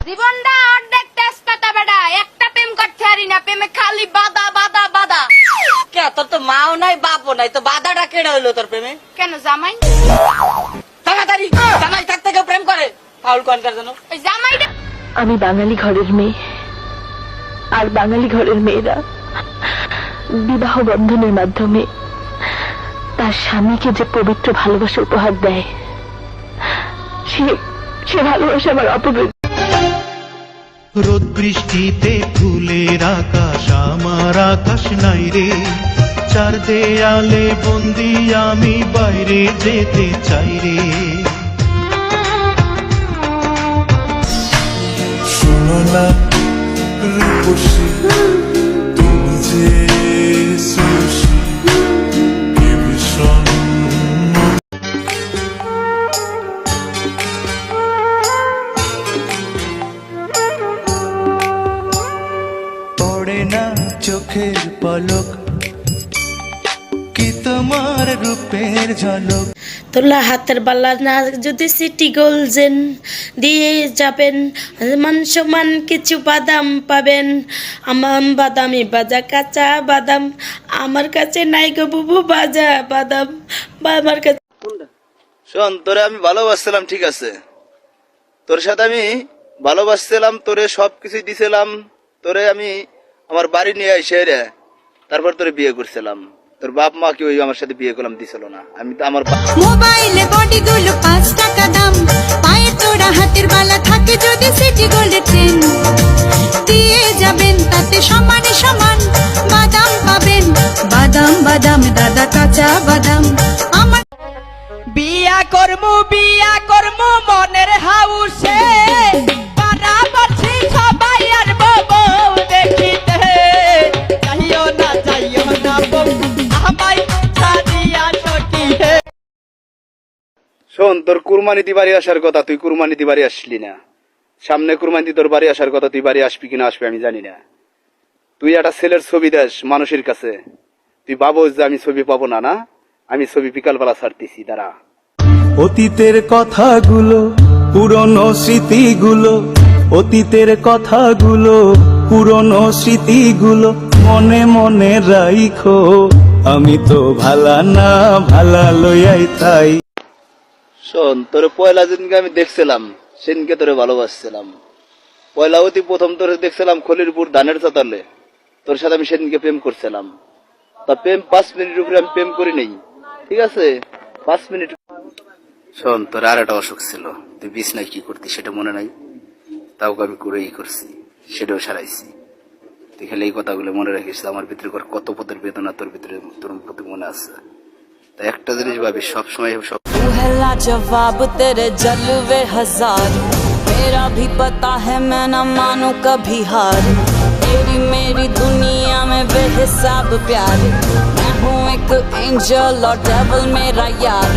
জীবনটা অর্ধেক তেজপাতা বেটা, একটা প্রেম করতে পারি না, প্রেমে খালি বাধা বাধা বাধা। কে তোর তো মাও নাই বাপও নাই, তো বাধাটা কেডা হইলো তোর প্রেমে? কেন জামাই? তাড়াতাড়ি জামাই থাকতে কেউ প্রেম করে? ফাউল কনকার জন্য ওই জামাইটা। আমি বাঙালি ঘরের মেয়ে, আর বাঙালি ঘরের মেয়েরা বিবাহ বন্ধনের মাধ্যমে তার স্বামীকে যে পবিত্র ভালোবাসা উপহার দেয়, সে ভালোবাসা আমার অপবিত্র। রোদ বৃষ্টিতে ফুলের আকাশ আমার আকাশ নাই রে, চার দেয়ালে বন্দি আমি বাইরে যেতে চাই রে। শোনো না রূপসী, তুমি যে সুশী, কি ভীষণ পড়ে না চোখের পলক, কি তোমার রূপের ঝলক। তোলা হাতের বালা না যদি সিটি গোল্ডেন দিয়ে যাবেন, মান সমান কিছু বাদাম পাবেন। আমার বাদামি বাজা কাঁচা বাদাম, আমার কাছে নাই গো বুবু বাজা বাদাম, আমার কাছে। শোন, তোরে আমি ভালোবাসছিলাম, ঠিক আছে, তোর সাথে আমি ভালোবাসছিলাম, তোরে সবকিছু দিছিলাম, তোরে আমি আমার বাড়ি নিয়ে আইসে রে, তারপর তোরে বিয়ে করছিলাম। তোর বাপ মা কি ওই আমার সাথে বিয়ে করলাম দিছিল না? আমি তো আমার মোবাইলে বডি গুলো 5 টাকা দাম, পায়ে তোরা হাতের বালা থাকে যদি সিটি গোল্ডের চেন দিয়ে যাবেন, তাতে সমানে সমান বাদাম পাবেন। বাদাম বাদাম দাদা কাঁচা বাদাম। আমার বিয়া করমু মনের হাউসে, পারাপারছি সবাই আর বউ দেখিতে, যাইও না বউ আমায় ছাড়িয়া সকিতে। শোন, তোর কুরবানিতে বাড়ি আসার কথা, তুই কুরবানিতে বাড়ি আসলি না। সামনে কুরবানিতে তোর বাড়ি আসার কথা, তুই বাড়ি আসবি কিনা আসবি আমি জানি না। তুই একটা ছেলের ছবি দেস মানুষের কাছে, তুই ভাবো যে আমি ছবি পাবো না? না, আমি ছবি বিকালবেলা ছাড়তেছি, দাঁড়া। অতীতের কথাগুলো, পুরনো স্মৃতিগুলো, অতীতের কথাগুলো, পুরনো স্মৃতিগুলো মনে মনে রাইখো, আমি তো ভালা না ভালা লইয়াই তাই। শোন, তোর পয়লা দিনকে আমি দেখছিলাম, সেদিনকে তোরে ভালোবাসছিলাম। পয়লা অতি প্রথম তোরে দেখছিলাম খলিরপুর ধানের চাতালে, তোর সাথে আমি সেদিনকে প্রেম করছিলাম। তা প্রেম 5 মিনিট উপরে আমি প্রেম করি নেই, ঠিক আছে, 5 মিনিট। শোন, তোর আর একটা অসুখ ছিল, তুই বিছনায় কি করতি সেটা মনে নাই, তাও আমি করেই করছি, সেটাও সারাইছি। তুই খেলে এই কথাগুলো মনে রাখিস, আমার ভিতরে কত পথের বেদনা তোর ভিতরে, তোর প্রতি মনে আছে। তাই একটা জিনিস ভাবি সবসময়, সব पहला जवाब तेरे जलवे हजार, मेरा भी पता है मैं न मानू कभी हार। तेरी मेरी दुनिया में बेहिसाब प्यार, मैं हूँ एक एंजल और डेविल मेरा यार।